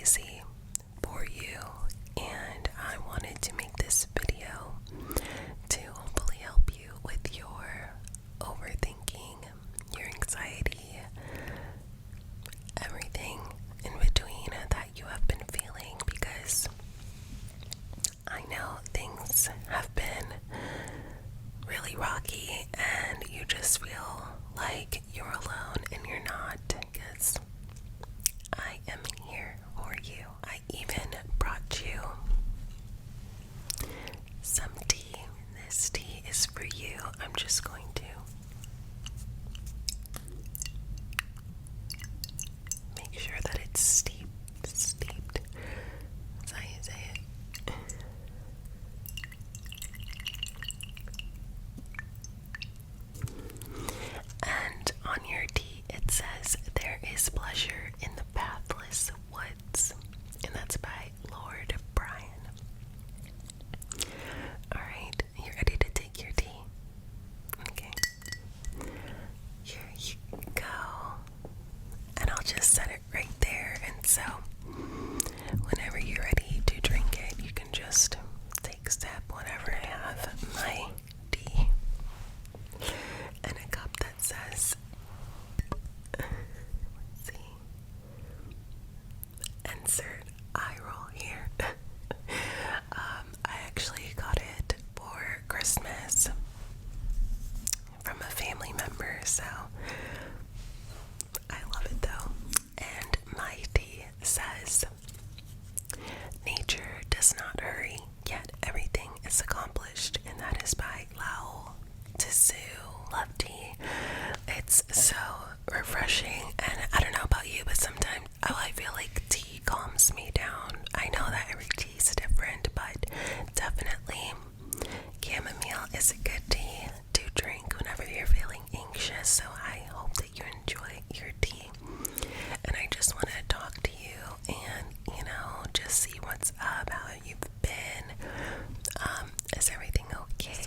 crazy for you, and I wanted to make this video to hopefully help you with your overthinking, your anxiety, everything in between that you have been feeling, because I know things have been really rocky and you just feel like you're alone, and you're not, because I am here for you. I even brought you some tea. This tea is for you. I'm just going to make sure that it's steeped. That's how you say it. And on your tea it says, "There is pleasure in the pathless woods," and that's by Lord Brian. Alright, you ready to take your tea? Okay. Here you go. And I'll just set it right there, and so whenever you're ready to drink it, you can just take a sip whenever I have my tea. And a cup that says, let's see, insert eye roll here. I actually got it for Christmas from a family member, so I love it though. And my tea says, "Nature does not hurry, yet everything is accomplished," and that is by Lao Tzu. Love tea. It's so refreshing, and I don't know about you, but sometimes I feel like tea calms me down. I know that every tea is different, but definitely chamomile is a good tea to drink whenever you're feeling anxious, so I hope that you enjoy your tea. And I just want to talk to you and, just see what's up, how you've been. Is everything okay?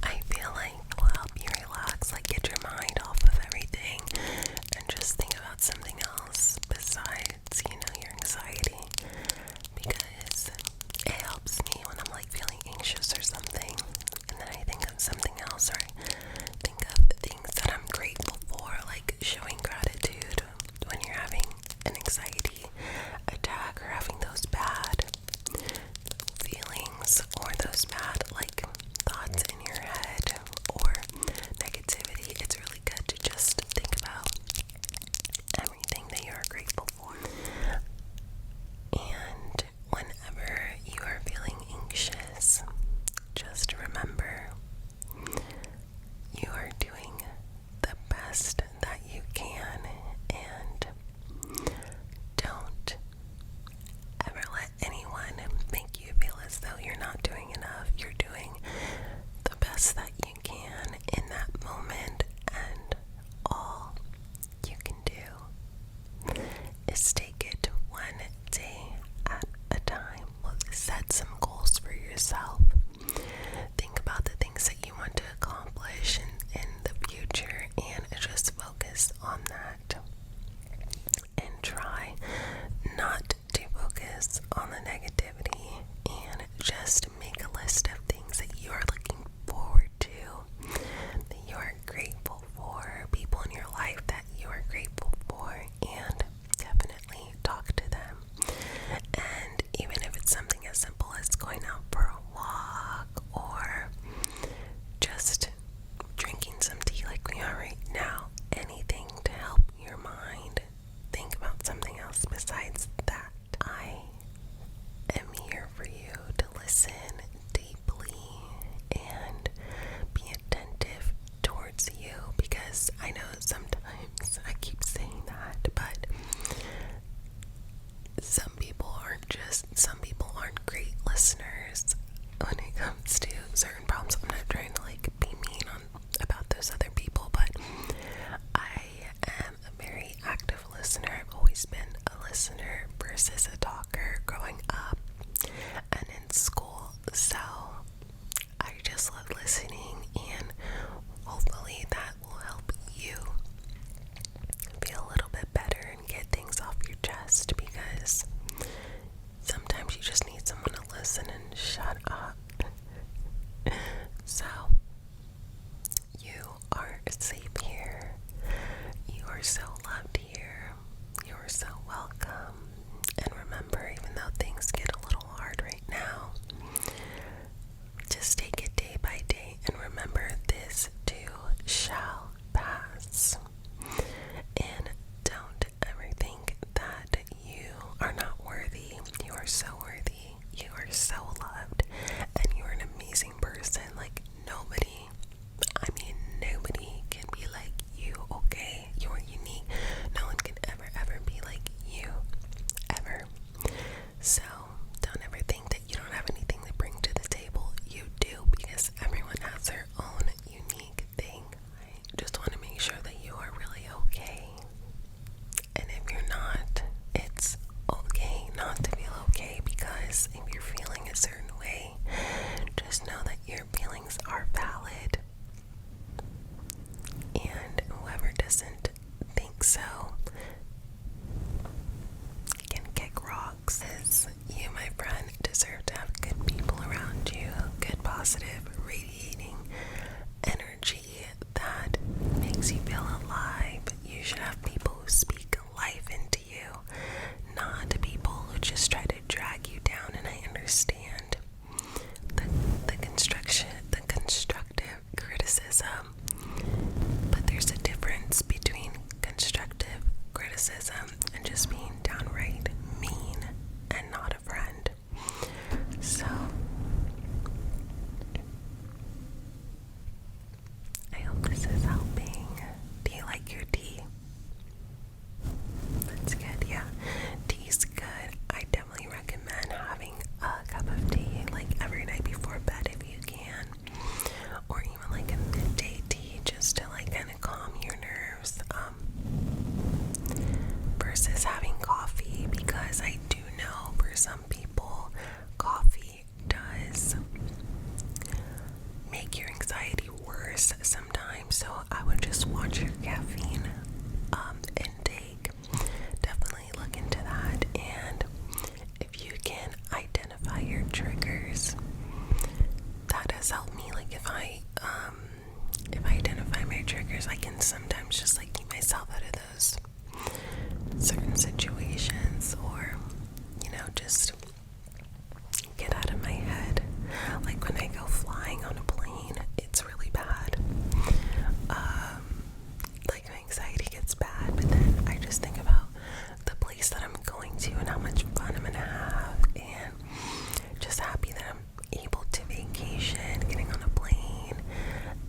I feel like will help you relax, like get your mind off of everything and just think about something else besides, your anxiety, because it helps me when I'm like feeling anxious or something, and then I think of something else, or I think of things that I'm grateful for, like showing gratitude when you're having an anxiety attack or having those bad feelings or those bad thoughts in your head or negativity. It's really good to just think about everything that you are grateful for. And whenever you are feeling anxious, just remember you are doing the best that you can, and don't ever let anyone make you feel as though you're not doing enough. You're doing the best that you can in that moment, and all you can do is take it one day at a time. Set some goals for yourself. Think about the things that you want to accomplish in the future, and just focus on that. And try not to focus on the negativity, and just make a list of things that you are looking forward to, that you are grateful for, people in your life that you are grateful for, and definitely talk to them. And even if it's something as simple as going out for a walk, or just drinking some tea like we are right now, anything to help your mind think about something else besides that. I am here for you to listen deeply and be attentive towards you, because I know sometimes I keep saying that, but some people aren't great listeners when it comes to certain problems. I'm not trying to be mean about those other people, but I am a very active listener. I've always been a listener versus a talker growing up and in school, so I just love listening, and hopefully that will help you positive, radiating energy that makes you feel alive. You should have people who speak life into you, not people who just try to drag you down. And I understand the constructive criticism, but there's a difference between constructive criticism and just being downright mean and not a friend. So I hope this is helping. Do you like your tea? That's good, yeah. Tea's good. I definitely recommend having a cup of tea like every night before bed if you can. Or even like a midday tea just to like kind of calm your nerves. Versus having coffee, because I do know for some people coffee does make your anxiety worse sometimes. So I would just watch your caffeine intake. Definitely look into that, and if you can identify your triggers, that has helped me. Like if I identify my triggers, I can sometimes just like keep myself out of those certain situations, or just get out of my head. Like when I go flying on a plane, it's really bad. Like my anxiety gets bad, but then I just think about the place that I'm going to and how much fun I'm gonna have, and just happy that I'm able to vacation, getting on a plane,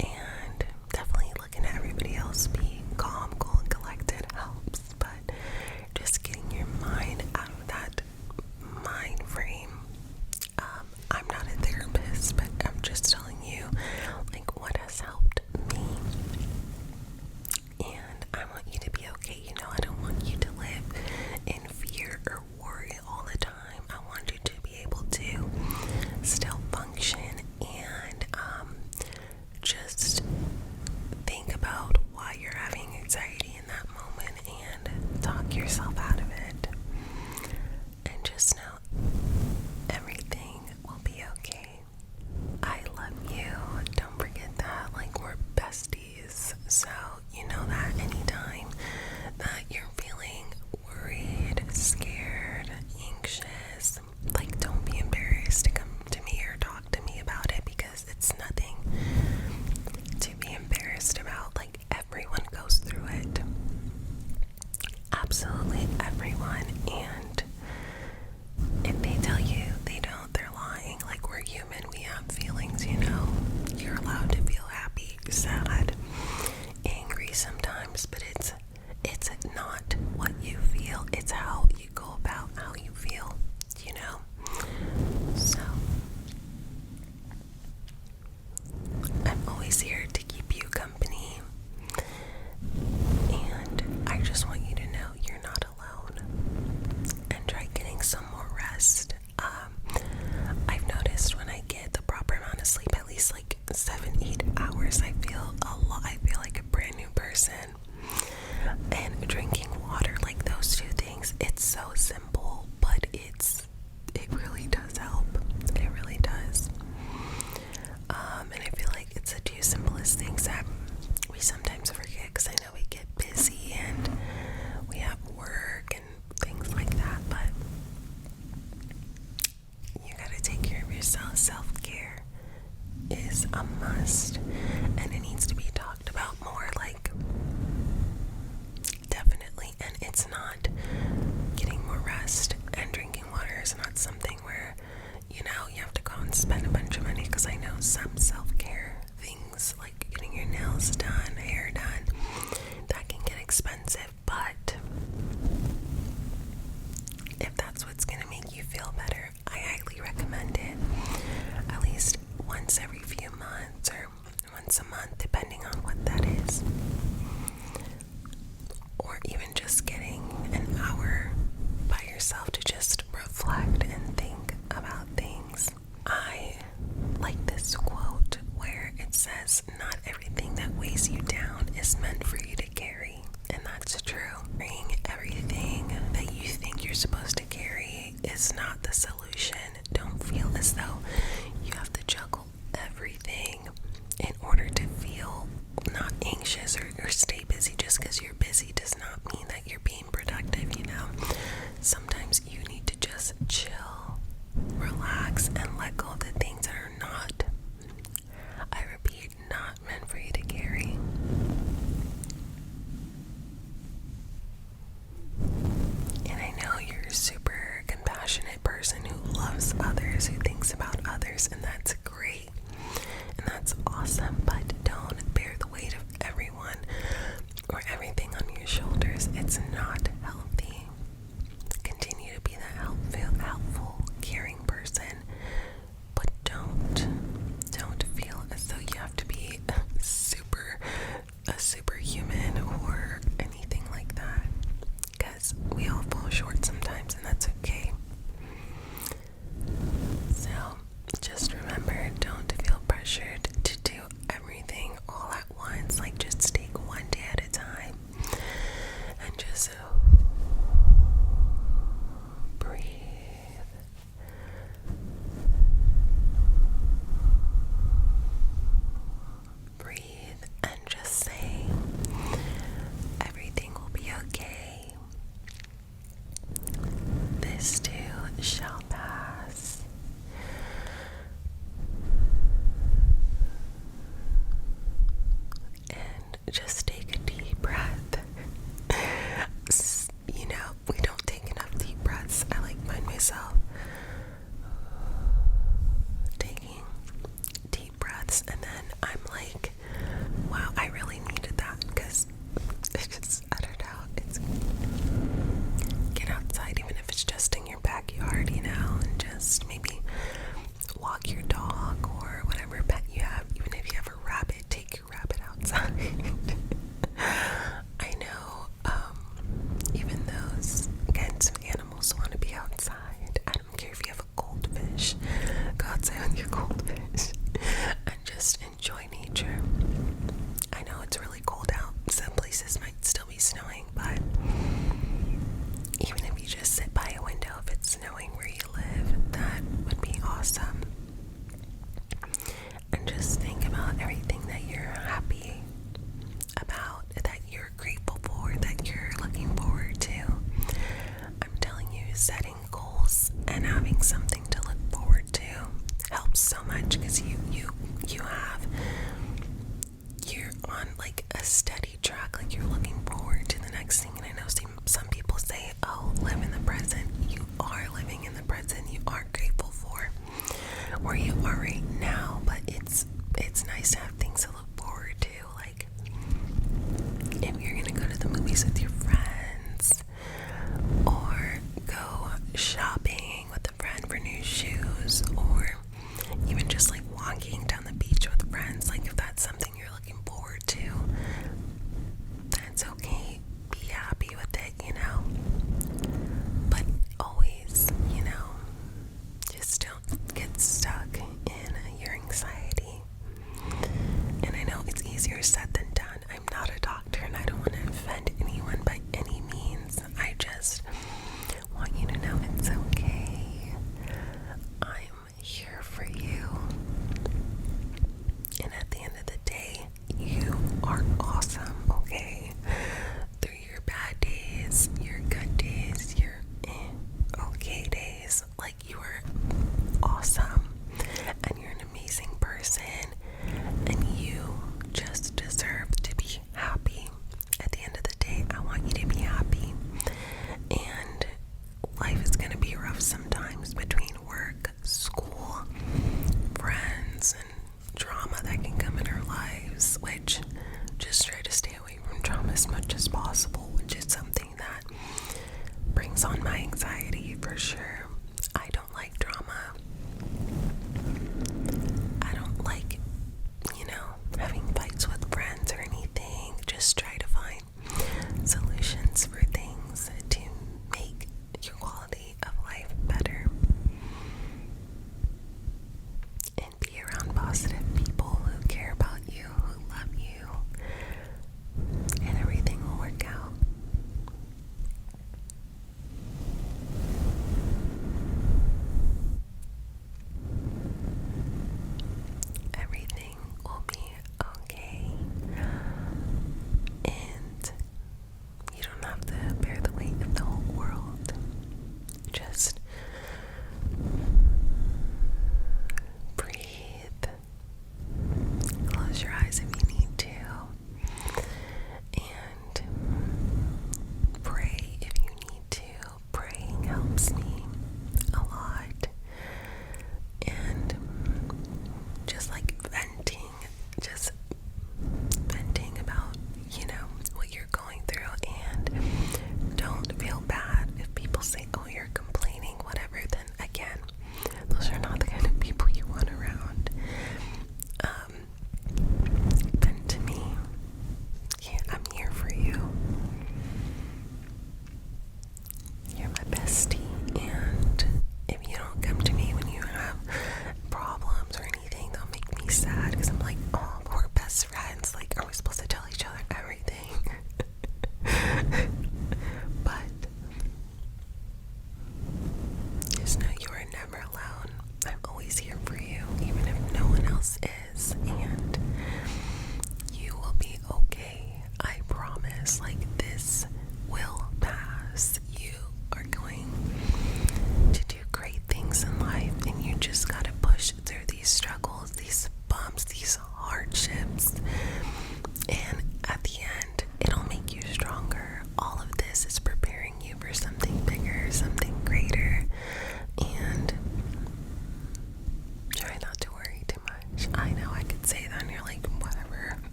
and definitely looking at everybody else be calm, cool, and collected helps. But just getting your mind out of that mind frame. I'm not a therapist, but I'm just telling you like what has helped me. And I want you to be okay. I don't want you to live in fear or worry all the time. I want you to be able to still function and just think about why you're having anxiety in that moment and talk yourself out of it. And just know everything will be okay. I love you. Don't forget that. Like, we're besties. So you know that anytime that you're feeling worried, scared, anxious, like, don't be embarrassed to come to me or talk to me about it, because it's nothing to be embarrassed about. Like, everyone goes through it. Absolutely everyone. And if they tell you they don't, they're lying. Like, we're human. We have feelings, You're allowed to feel happy, sad, angry sometimes, but it's not what you feel. It's how you go about how you feel, So I'm always here to keep you company. And I just want you to know you're not alone. And try getting some more rest. I've noticed when I get the proper amount of sleep, at least like 7-8 hours, I feel like a brand new person. And drinking water, like those two things, it's so simple, but it really does help. It really does. And I feel like it's the two simplest things that we sometimes forget, because I know we get busy and we have work and things like that, but you gotta take care of yourself. Self-care is a must, and it needs to be talked about more. Like, definitely. And it's not getting more rest and drinking water is not something where you have to go and spend a bunch of money, because I know some self-care things like getting your nails done, hair done, that can get expensive. But if that's what's going to make you feel better, I highly recommend it. At least once every few months or once a month, depending on what that is. Or even just getting an hour by yourself to just reflect and think about things. I like this quote where it says, "Not everything that weighs you down loves others, who thinks about others, and that's great. And that's awesome, but don't bear the weight of everyone or everything on your shoulders. It's not healthy. Continue to be that helpful, caring person, but don't feel as though you have to be a superhuman or anything like that, because we all fall short sometimes, and that's okay. So just remember, don't feel pressured to do everything all at once. Like, just take one day at a time and just breathe. Breathe and just say, everything will be okay. This too shall pass. And just take a deep breath. You know, we don't take enough deep breaths. I like mine myself. Taking deep breaths, and then I'm like, wow, I really needed that, because I don't know, it's get outside, even if it's just in your backyard, you know, and just maybe walk your dog or whatever pet you have. Even if you have a rabbit, take your rabbit outside. I know, even those kinds of animals want to be outside. I don't care if you have a goldfish, go outside with your goldfish and just enjoy nature. I know it's really cold out. Some places might still be snowing, but even if you just sit by a window, if it's snowing where you live, that would be awesome. And just think about everything that you're happy about, that you're grateful for, that you're looking forward to. I'm telling you, setting goals and having something to look forward to helps so much, because you're on like a steady track, like you're looking forward to the next thing. And I know some people say, oh, live in the present. You are living in the present. You are grateful for where you are right now, but it's nice to have things to look forward to. Like, if you're gonna go to the movies with your friends, or go shopping with a friend for new shoes, or even just like walking down the beach with friends, like if that's something you're looking forward to, that's okay. Be happy with it, you know. But always, you know, just don't get stuck in your anxiety. And I know it's easier said than done. I'm not a doctor, and I don't want to offend anyone by any means. I just want you to know it's okay. I'm here for you. And at the end of the day, you are awesome, okay? Through your bad days, your good days, your okay days, like, you are awesome.